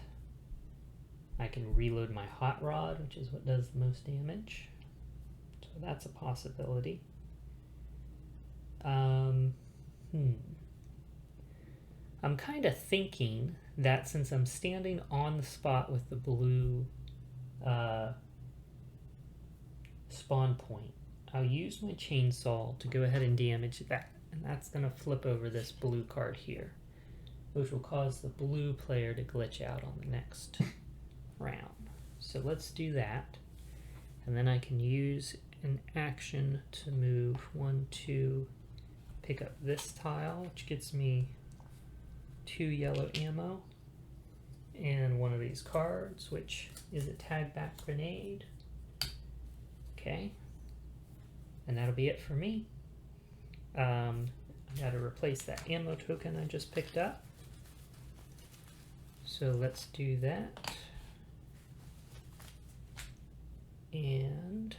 I can reload my hot rod, which is what does the most damage. So that's a possibility. I'm kind of thinking that since I'm standing on the spot with the blue spawn point, I'll use my chainsaw to go ahead and damage that. And that's going to flip over this blue card here, which will cause the blue player to glitch out on the next round. So let's do that. And then I can use an action to move 1, 2, pick up this tile, which gets me 2 yellow ammo, and 1 of these cards, which is a tag back grenade. Okay. And that'll be it for me. I gotta replace that ammo token I just picked up. So let's do that. And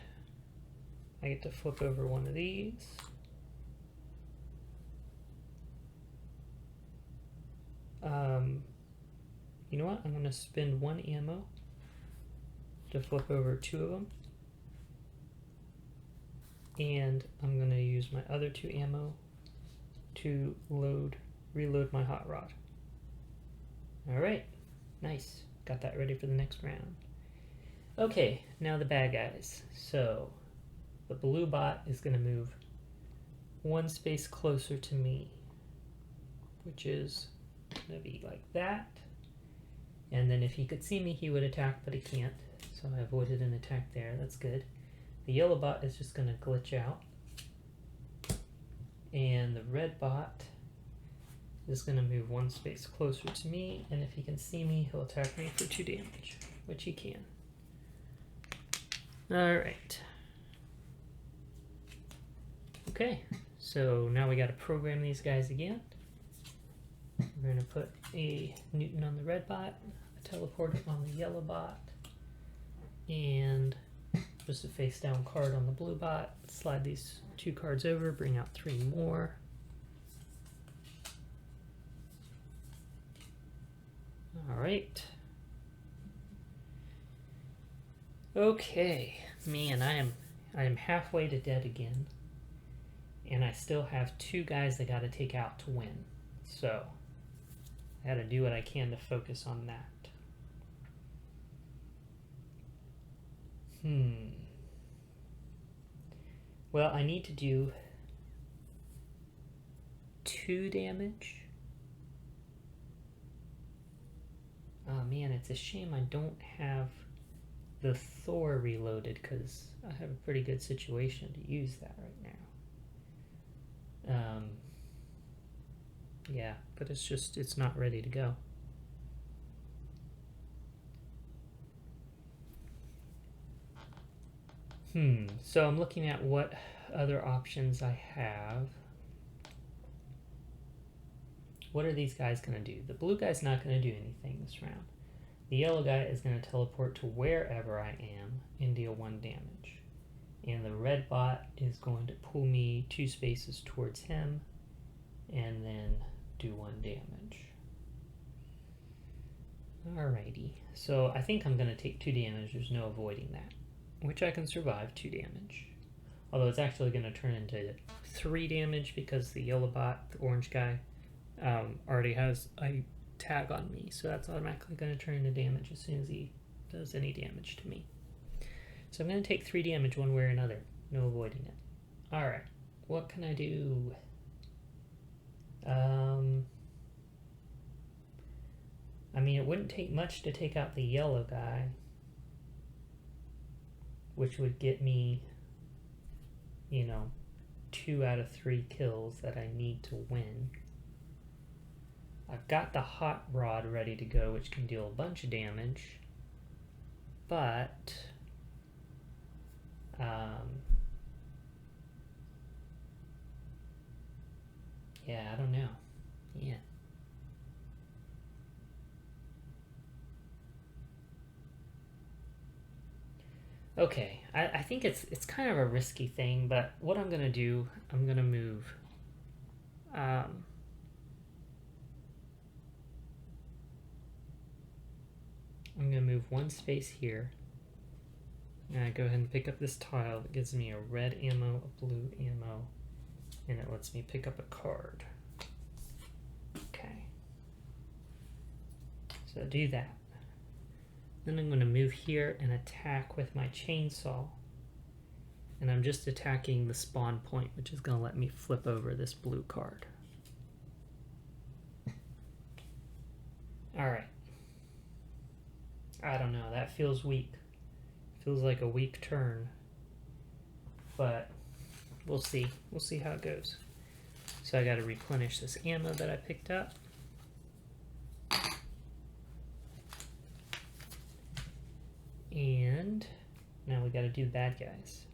I get to flip over one of these. You know what? I'm going to spend 1 ammo to flip over 2 of them. And I'm going to use my other 2 ammo to reload my hot rod. Alright, nice. Got that ready for the next round. Okay, now the bad guys. So, the blue bot is going to move 1 space closer to me, which is going to be like that. And then if he could see me, he would attack, but he can't. So I avoided an attack there. That's good. The yellow bot is just going to glitch out. And the red bot is going to move 1 space closer to me. And if he can see me, he'll attack me for 2 damage, which he can. Alright. Okay, so now we got to program these guys again. We're going to put a Newton on the red bot, a teleporter on the yellow bot, and just a face down card on the blue bot. Slide these 2 cards over, bring out 3 more. Alright. Okay, man, I am halfway to dead again. And I still have 2 guys I gotta take out to win. So I gotta do what I can to focus on that. Well, I need to do 2 damage. Oh man, it's a shame I don't have the Thor reloaded, because I have a pretty good situation to use that right now. Yeah, but it's not ready to go. So I'm looking at what other options I have. What are these guys going to do? The blue guy's not going to do anything this round. The yellow guy is going to teleport to wherever I am and deal 1 damage. And the red bot is going to pull me 2 spaces towards him and then do 1 damage. Alrighty, so I think I'm going to take 2 damage. There's no avoiding that, which I can survive 2 damage. Although it's actually going to turn into 3 damage because the yellow bot, the orange guy, already has a tag on me, so that's automatically going to turn into damage as soon as he does any damage to me. So I'm going to take 3 damage one way or another. No avoiding it. Alright, what can I do? I mean, it wouldn't take much to take out the yellow guy, which would get me, 2 out of 3 kills that I need to win. I've got the hot rod ready to go, which can deal a bunch of damage, but yeah, I don't know. Yeah. Okay, I think it's kind of a risky thing, but what I'm gonna do, I'm gonna move I'm gonna move 1 space here. And I go ahead and pick up this tile that gives me a red ammo, a blue ammo, and it lets me pick up a card. Okay. So do that. Then I'm going to move here and attack with my chainsaw. And I'm just attacking the spawn point, which is going to let me flip over this blue card. Alright. I don't know, that feels weak. Feels like a weak turn. But we'll see. We'll see how it goes. So I got to replenish this ammo that I picked up. And now we got to do bad guys.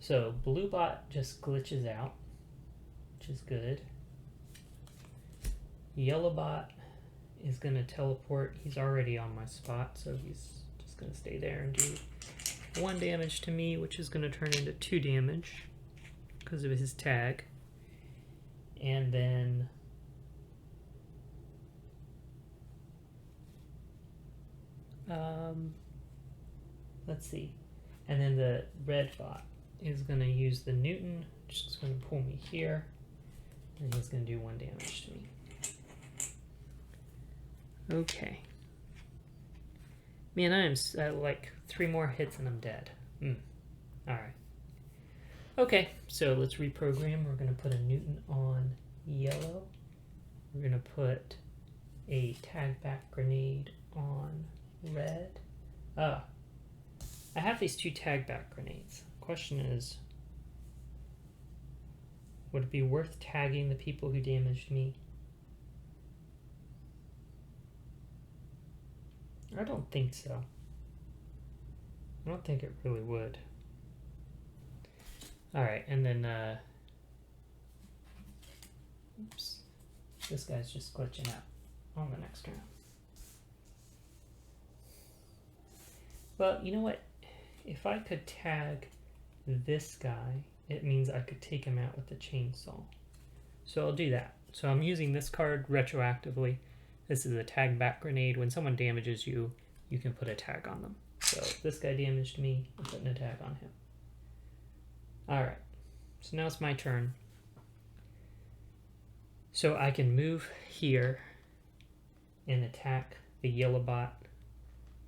So blue bot just glitches out, which is good. Yellow bot is going to teleport. He's already on my spot, so he's just going to stay there and do 1 damage to me, which is going to turn into 2 damage because of his tag. And then let's see. And then the red bot is going to use the Newton, which is going to pull me here, and he's going to do 1 damage to me. Okay. Man, I am like 3 more hits and I'm dead. Alright. Okay, so let's reprogram. We're going to put a Newton on yellow. We're going to put a tag back grenade on red. I have these 2 tag back grenades. Question is, would it be worth tagging the people who damaged me? I don't think so. I don't think it really would. Alright, and then, oops, this guy's just glitching out on the next round. Well, you know what? If I could tag this guy, it means I could take him out with the chainsaw. So I'll do that. So I'm using this card retroactively. This is a tag back grenade. When someone damages you, you can put a tag on them. So this guy damaged me, I'm putting a tag on him. Alright, so now it's my turn. So I can move here and attack the yellow bot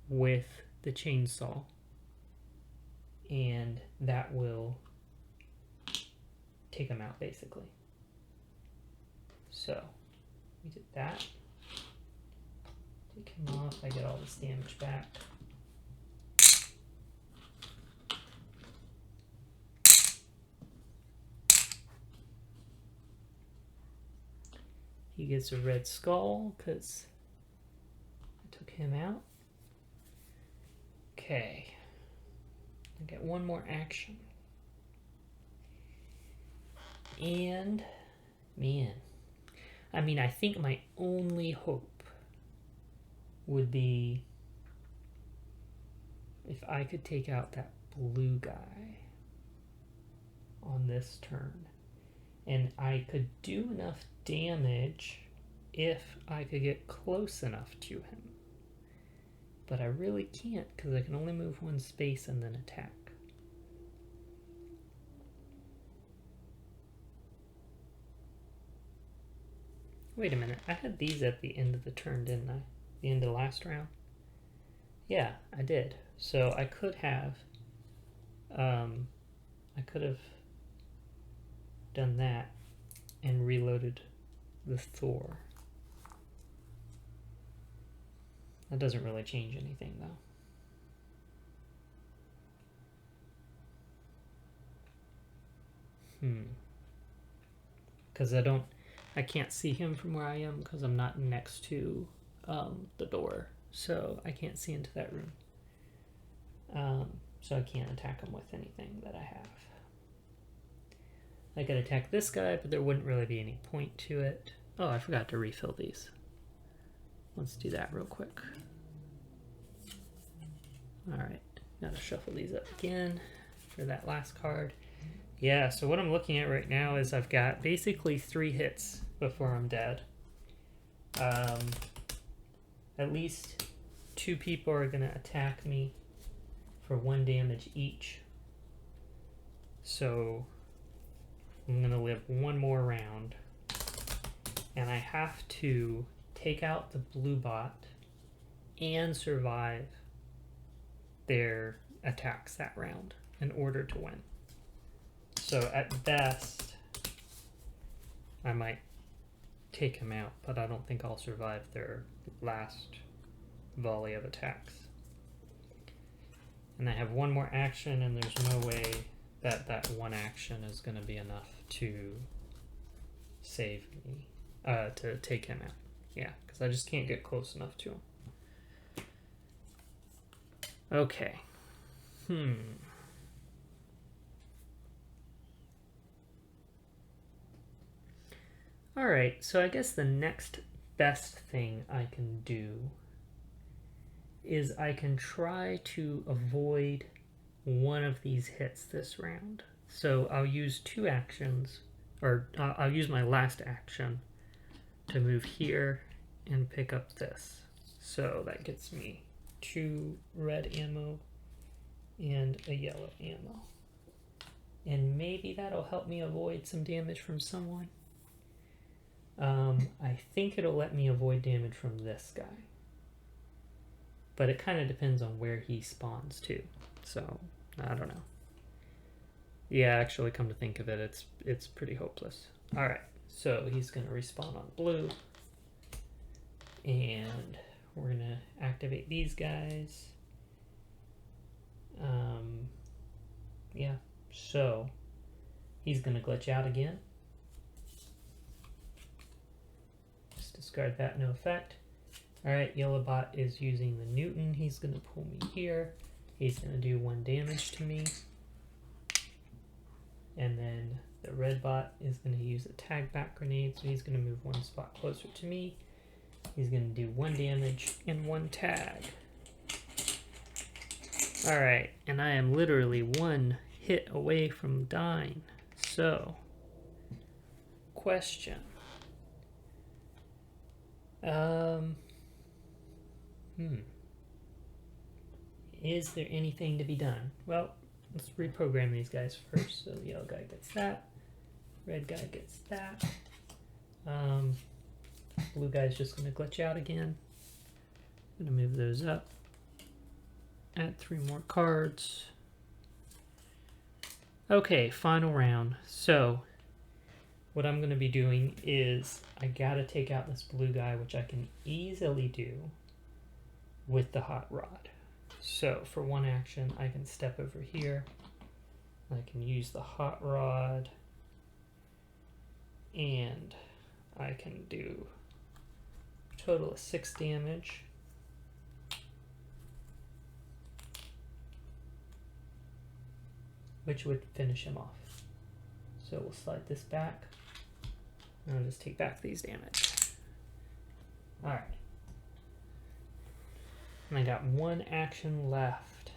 with the chainsaw. And that will take him out, basically. So, we did that. Take him off, I get all this damage back. He gets a red skull, because I took him out. Okay. I get 1 more action. And, man, I mean, I think my only hope would be if I could take out that blue guy on this turn. And I could do enough damage if I could get close enough to him. But I really can't, because I can only move 1 space and then attack. Wait a minute, I had these at the end of the turn, didn't I? The end of the last round? Yeah, I did. So I could have, done that and reloaded the Thor. That doesn't really change anything, though. Because I can't see him from where I am because I'm not next to the door. So I can't see into that room. So I can't attack him with anything that I have. I could attack this guy, but there wouldn't really be any point to it. Oh, I forgot to refill these. Let's do that real quick. Alright, gotta shuffle these up again for that last card. Yeah, so what I'm looking at right now is I've got basically 3 hits before I'm dead. At least 2 people are gonna attack me for 1 damage each. So I'm gonna live 1 more round. And I have to take out the blue bot and survive their attacks that round in order to win. So at best, I might take him out, but I don't think I'll survive their last volley of attacks. And I have 1 more action, and there's no way that that 1 action is going to be enough to save me, to take him out. Yeah, because I just can't get close enough to him. Okay. Alright, so I guess the next best thing I can do is I can try to avoid one of these hits this round. So I'll use two actions, or I'll use my last action to move here and pick up this. So that gets me 2 red ammo and a yellow ammo. And maybe that'll help me avoid some damage from someone. I think it'll let me avoid damage from this guy. But it kind of depends on where he spawns too. So, I don't know. Yeah, actually, come to think of it, it's pretty hopeless. Alright, so he's going to respawn on blue. And we're going to activate these guys. Yeah, so he's going to glitch out again. Just discard that, no effect. Alright, yellow bot is using the Newton. He's going to pull me here. He's going to do 1 damage to me. And then the red bot is going to use a tag back grenade, so he's going to move 1 spot closer to me. He's going to do 1 damage and 1 tag. Alright, and I am literally 1 hit away from dying. So, question. Is there anything to be done? Well, let's reprogram these guys first. So the yellow guy gets that. Red guy gets that. Blue guy's just going to glitch out again. I'm going to move those up. Add 3 more cards. Okay, final round. So, what I'm going to be doing is I got to take out this blue guy, which I can easily do with the hot rod. So, for 1 action, I can step over here. I can use the hot rod. And I can do a total of 6 damage. Which would finish him off. So we'll slide this back. And I'll just take back these damage. Alright. And I got 1 action left.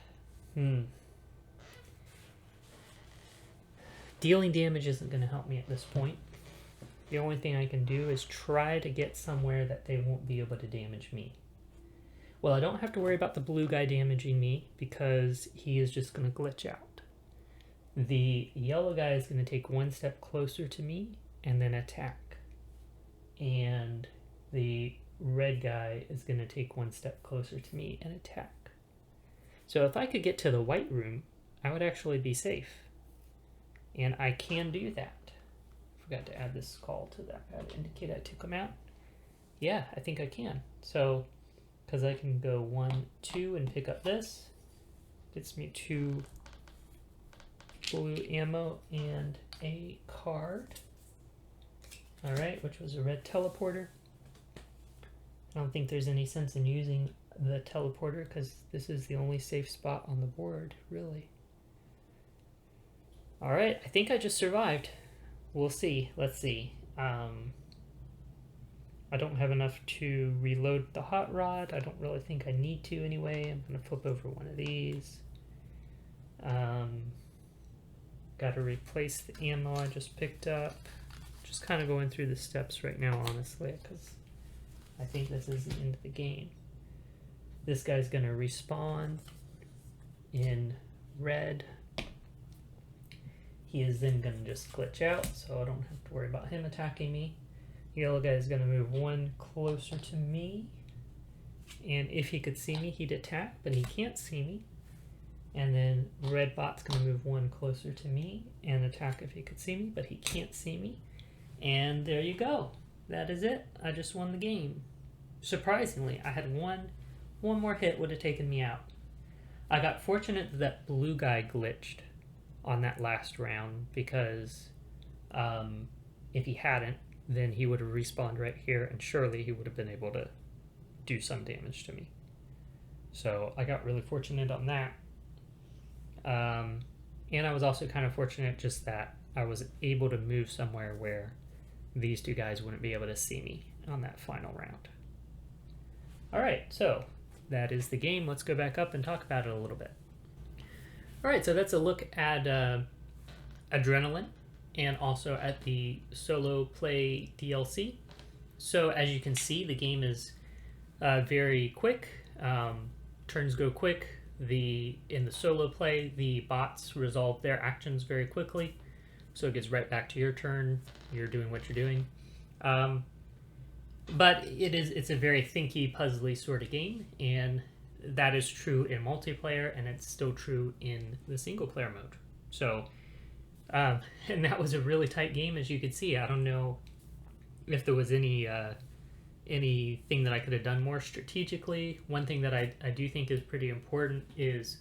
Dealing damage isn't going to help me at this point. The only thing I can do is try to get somewhere that they won't be able to damage me. Well, I don't have to worry about the blue guy damaging me because he is just going to glitch out. The yellow guy is going to take 1 step closer to me and then attack. And the red guy is going to take 1 step closer to me and attack. So if I could get to the white room, I would actually be safe. And I can do that. Forgot to add this call to that pad to indicate I took him out. Yeah, I think I can. So, because I can go 1, 2 and pick up this. Gets me 2 blue ammo and a card. Alright, which was a red teleporter. I don't think there's any sense in using the teleporter because this is the only safe spot on the board, really. Alright, I think I just survived. We'll see. Let's see. I don't have enough to reload the hot rod. I don't really think I need to anyway. I'm going to flip over one of these. Got to replace the ammo I just picked up. Just kind of going through the steps right now, honestly, because I think this is the end of the game. This guy's going to respawn in red. He is then going to just glitch out, so I don't have to worry about him attacking me. The yellow guy is going to move 1 closer to me. And if he could see me, he'd attack, but he can't see me. And then red bot's going to move 1 closer to me and attack if he could see me, but he can't see me. And there you go. That is it. I just won the game. Surprisingly, I had one more hit would have taken me out. I got fortunate that blue guy glitched on that last round because if he hadn't, then he would have respawned right here and surely he would have been able to do some damage to me. So I got really fortunate on that. And I was also kind of fortunate just that I was able to move somewhere where these 2 guys wouldn't be able to see me on that final round. Alright, so that is the game. Let's go back up and talk about it a little bit. All right, so that's a look at Adrenaline and also at the solo play DLC. So as you can see, the game is very quick. Turns go quick. In the solo play, the bots resolve their actions very quickly, so it gets right back to your turn. You're doing what you're doing. But it's a very thinky, puzzly sort of game, and that is true in multiplayer, and it's still true in the single player mode. So, and that was a really tight game, as you could see. I don't know if there was anything that I could have done more strategically. One thing that I do think is pretty important is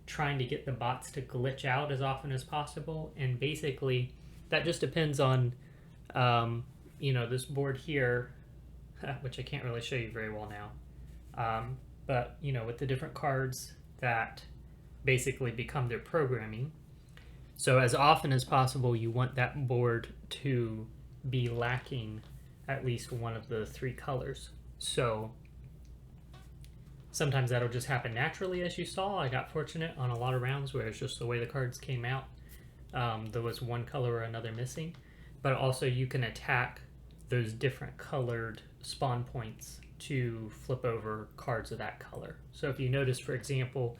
trying to get the bots to glitch out as often as possible, and basically that just depends on this board here, which I can't really show you very well now, but with the different cards that basically become their programming. So as often as possible, you want that board to be lacking at least one of the three colors. So sometimes that'll just happen naturally, as you saw. I got fortunate on a lot of rounds where it's just the way the cards came out. There was one color or another missing. But also you can attack those different colored spawn points to flip over cards of that color. So if you notice, for example,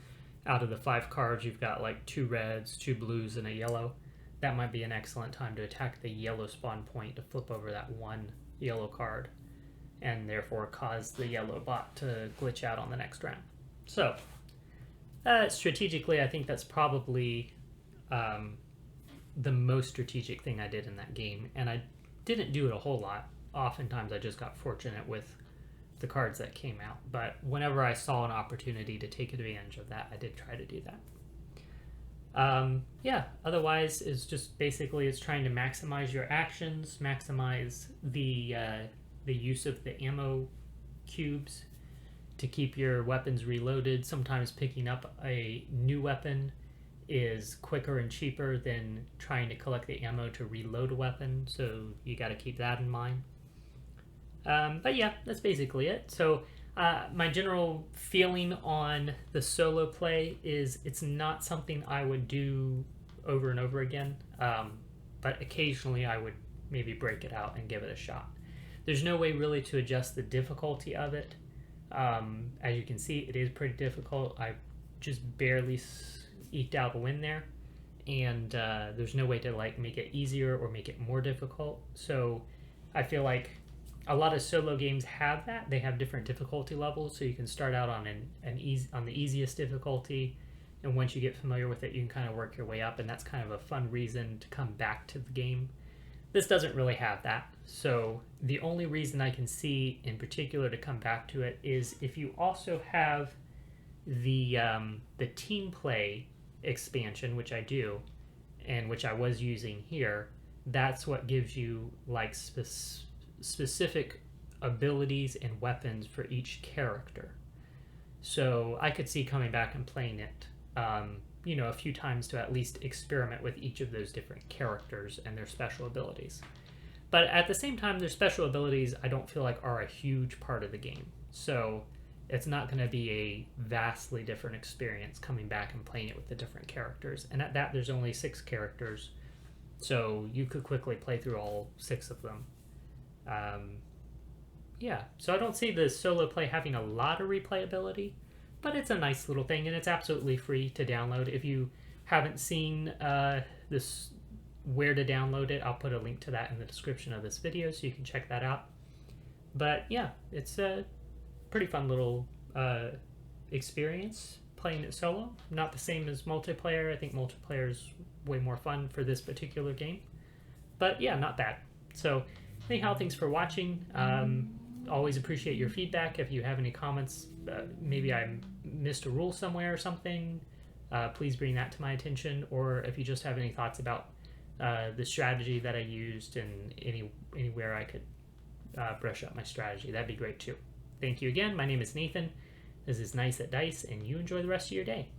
out of the 5 cards, you've got like 2 reds, 2 blues, and a yellow. That might be an excellent time to attack the yellow spawn point to flip over that one yellow card, and therefore cause the yellow bot to glitch out on the next round. So strategically, I think that's probably the most strategic thing I did in that game, and I didn't do it a whole lot. Oftentimes I just got fortunate with the cards that came out, but whenever I saw an opportunity to take advantage of that, I did try to do that. Otherwise it's just basically it's trying to maximize your actions, maximize the use of the ammo cubes to keep your weapons reloaded. Sometimes picking up a new weapon is quicker and cheaper than trying to collect the ammo to reload a weapon, so you got to keep that in mind. But yeah, that's basically it. So my general feeling on the solo play is it's not something I would do over and over again, but occasionally I would maybe break it out and give it a shot. There's no way really to adjust the difficulty of it. As you can see, it is pretty difficult. I just barely eked out a win there, and there's no way to like make it easier or make it more difficult. So I feel like a lot of solo games have that. They have different difficulty levels, so you can start out on on the easiest difficulty, and once you get familiar with it, you can kind of work your way up, and that's kind of a fun reason to come back to the game. This doesn't really have that, so the only reason I can see in particular to come back to it is if you also have the team play expansion, which I do, and which I was using here. That's what gives you like specific abilities and weapons for each character. So I could see coming back and playing it a few times to at least experiment with each of those different characters and their special abilities. But at the same time, their special abilities I don't feel like are a huge part of the game. So it's not going to be a vastly different experience coming back and playing it with the different characters. And at that, there's only 6 characters, so you could quickly play through all 6 of them. So I don't see the solo play having a lot of replayability, but it's a nice little thing, and it's absolutely free to download. If you haven't seen this, where to download it, I'll put a link to that in the description of this video, so you can check that out. But yeah, it's a pretty fun little experience playing it solo. Not the same as multiplayer. I think multiplayer is way more fun for this particular game. But yeah, not bad. So anyhow, thanks for watching. Always appreciate your feedback. If you have any comments, maybe I missed a rule somewhere or something, please bring that to my attention. Or if you just have any thoughts about the strategy that I used and anywhere I could brush up my strategy, that'd be great too. Thank you again. My name is Nathan. This is Nice at Dice, and you enjoy the rest of your day.